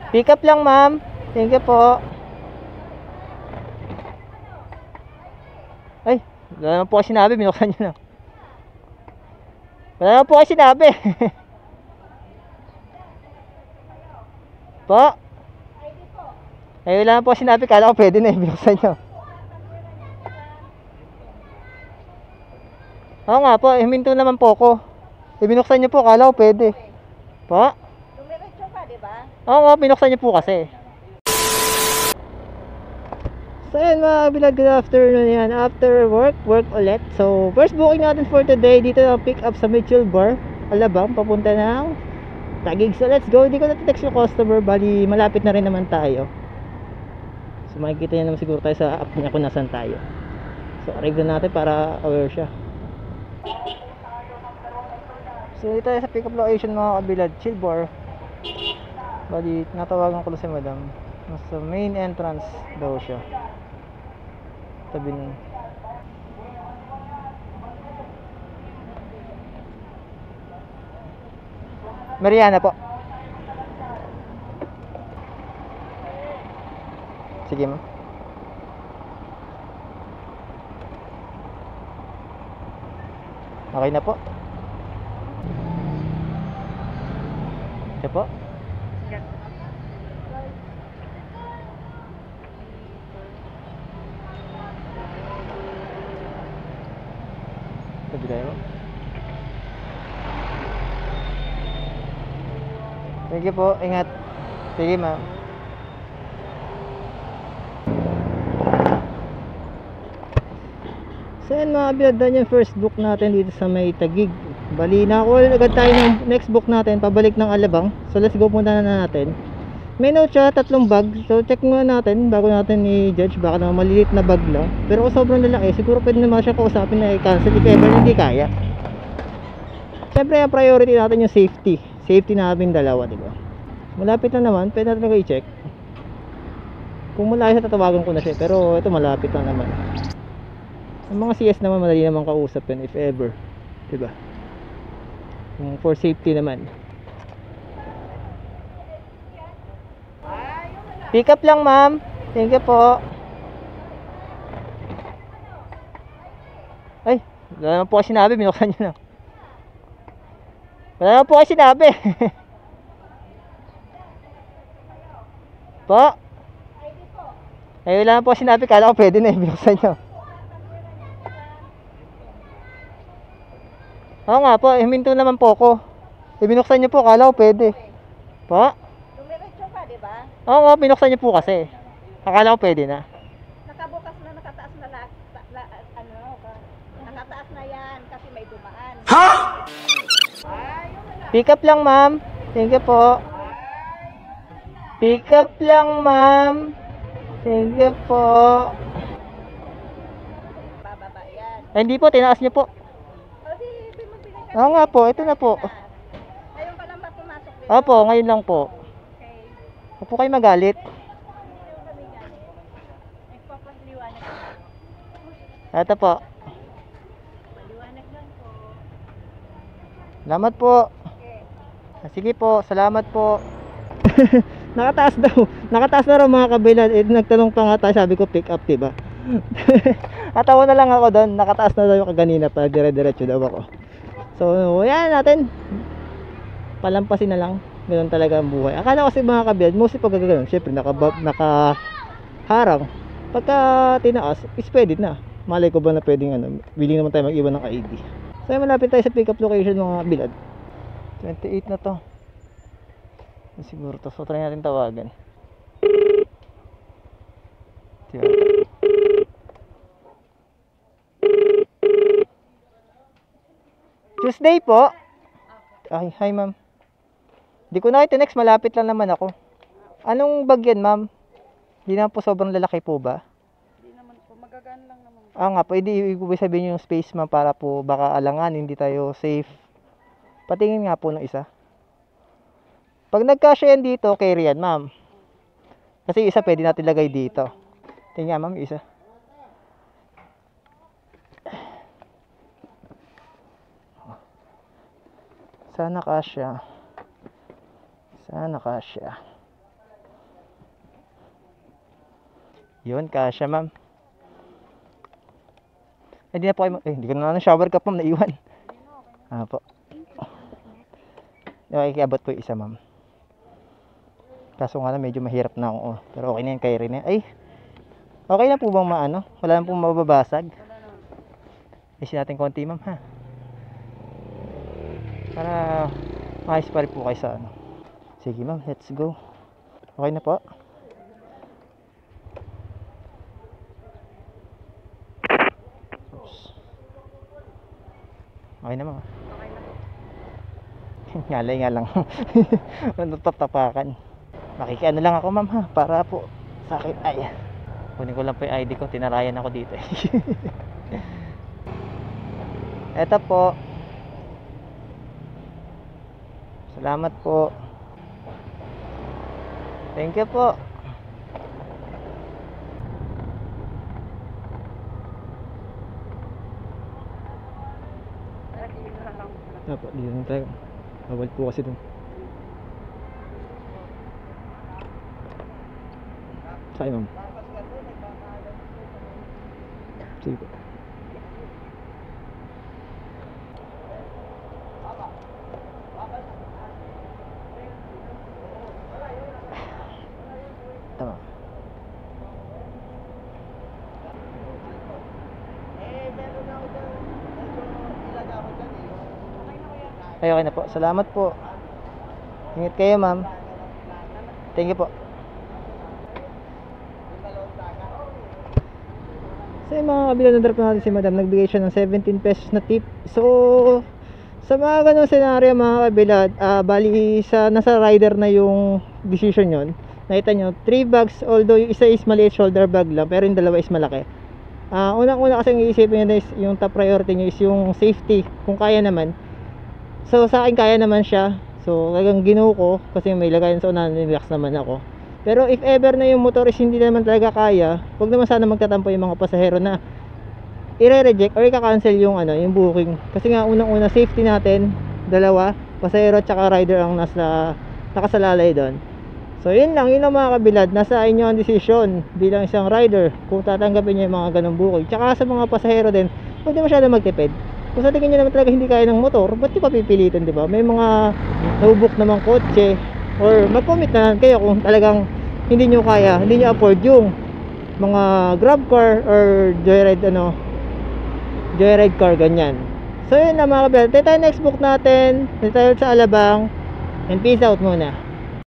Pick up lang, ma'am. Thank you po. Ay, wala naman po kasi sinabi. Binuksan nyo na. Wala naman po kasi sinabi. Po? Ay, wala naman po kasi sinabi. Kala ko pwede na eh. Binuksan nyo. Oo nga po. Huminto naman po ako. Binuksan nyo po. Kala ko pwede. Po? Dumiretso ka, di ba? Oo nga, binuksan nyo po kasi. So yun mga kabilad, good afternoon yan. After work ulit. So first booking natin for today, dito na pick up sa Mitchell Bar, Alabang, papunta ng Taguig. So let's go. Hindi ko na-text yung customer, bali malapit na rin naman tayo. So makikita niya naman siguro tayo sa app niya kung nasan tayo. So arrive na natin para aware siya. So dito tayo sa pick up location mga kabilad, Chill Bar. Bali natawagan ko lang si madam. Nasa main entrance daw siya. Tabi nun. Mariana po. Sige ma'am. Okay na po. Ito po. Tabi tayo. Thank you po. Ingat. Sige ma'am. So yan mga kabilad, yung first book natin dito sa may Taguig. Bali nakakuha agad tayo ng next book natin pabalik ng Alabang. So let's go, punta na natin. May note siya, 3 bag. So check muna natin bago natin i-judge. Baka naman malilit na bag lang. Pero kung sobrang lalaki, siguro pwede naman siya kausapin na i-cancel if ever hindi kaya. Siyempre ang priority natin yung safety. Safety natin dalawa, diba? Malapit na naman, pwede natin i-check. Kung malayo, tatawagan ko na siya. Pero ito malapit na naman. Ang mga CS naman madali naman kausap yun if ever, diba? For safety naman. Pick up lang ma'am. Thank you po. Ay, wala naman po kasi sinabi. Binuksan nyo na. Wala naman po kasi sinabi. Po? Ay, wala naman po kasi sinabi. Kala ko pwede na eh. Binuksan nyo. Oo nga po. Huminto naman po ako. Binuksan nyo po. Kala ko pwede. Po? Dumiretso ka, di ba? Oo nga, binuksan nyo po kasi. Akala ko pwede na. Nakabukas na, nakataas na nakataas na yan kasi may dumaan. Ha? Pick up lang ma'am. Thank you po. Pick up lang ma'am. Thank you po. Bababa yan. Ay, hindi po, tinaas nyo po. O di, magbigay ka. Oo nga po, ito na po. Ngayon pa lang ba pumasok dito? Opo, ngayon lang po. Okay. Huwag po kayo magalit. Nagpapaliwanag ka. Ito po. Paliwanag lang po. Salamat po. Okay. Sige po, salamat po. Nakataas daw. Nakataas na raw mga kabilan. Nagtanong pa nga tayo, sabi ko pick up, diba? Natawa na lang ako doon. Nakataas na daw yung kaganina pa. Dire-diretso daw ako. So, yan natin. Palampasin na lang. Ganun talaga ang buhay. Akala kasi mga kabilan, mostly pag gano'n, syempre nakaharang. Pagka tinaas, is pwede na. Malay ko ba na pwedeng willing naman tayo mag-iwan ng ID. So, malapit tayo sa pick up location mga kabilan. 28 na to. Siguro to. So try natin tawagan. Tuesday po. Ay, hi ma'am. Di ko na ito next. Malapit lang naman ako. Anong bag yan ma'am? Di na po sobrang lalaki po ba? Hindi naman po, magagaan lang naman. Nga po. Hindi ibig sabihin yung space ma'am para po baka alangan. Hindi tayo safe. Patingin nga po ng isa. Pag nagkasya yan dito, carry yan, ma'am. Kasi isa pwede natin lagay dito. Tingnan nga, ma'am, isa. Sana kasya. Sana kasya. Yun, kasya ma'am. Hindi na po kayo, hindi ko na ng shower cup ma'am, naiwan. Po. Okay, abot po yung isa ma'am. Kaso nga lang, medyo mahirap na ako. Pero okay na yan, kaya rin yan. Ay, okay na po bang maano? Wala na pong mababasag? Isin natin konti ma'am ha. Para maayos pa rin po kayo sa ano. Sige ma'am, let's go. Okay na po. Oops. Okay na ma'am. Okay na. Ngalay nga lang. Natatapakan. Makikiano lang ako ma'am ha. Para po sa akin. Ay. Kunin ko lang po yung ID ko. Tinarayan ako dito. Eto po. Salamat po. Thank you po. Dapat dito na tayo. Bawal po kasi dun. Sa'yo ma'am. Sige po. Tama. Ay, okay na po. Salamat po. Ingat kayo, ma'am. Thank you po. So yung mga kabila na drop natin si madam, nagbigay siya ng 17 pesos na tip. So sa mga ganong senaryo mga kabila, bali nasa rider na yung decision yon. Nakita nyo, 3 bags, although yung isa is maliit shoulder bag lang, pero yung dalawa is malaki. Unang-una kasi ang iisipin nyo is yung top priority nyo is yung safety, kung kaya naman. So sa akin kaya naman siya. So talagang ginuho ko kasi may lagayan sa unahan, relax naman ako. Pero if ever na yung motor is hindi naman talaga kaya, huwag naman sana magtatampo yung mga pasahero na i-reject or i-cancel yung yung booking. Kasi nga unang-una safety natin, dalawa, pasahero at saka rider ang nakasalalay doon. So yun lang, yun ang mga kabilad, nasa inyo ang decision bilang isang rider kung tatanggapin niyo yung mga ganong booking. Tsaka sa mga pasahero din, huwag na masyado magtipid. Kung sa tingin nyo naman talaga hindi kaya ng motor, ba't di pa pipilitin, di ba? May mga nabubuk namang kotse, or mag-commit na kayo kung talagang hindi nyo kaya, hindi nyo afford yung mga grab car or joyride joyride car, ganyan. So yun na mga kabilat, tayo next book natin, tayo sa Alabang, and peace out muna.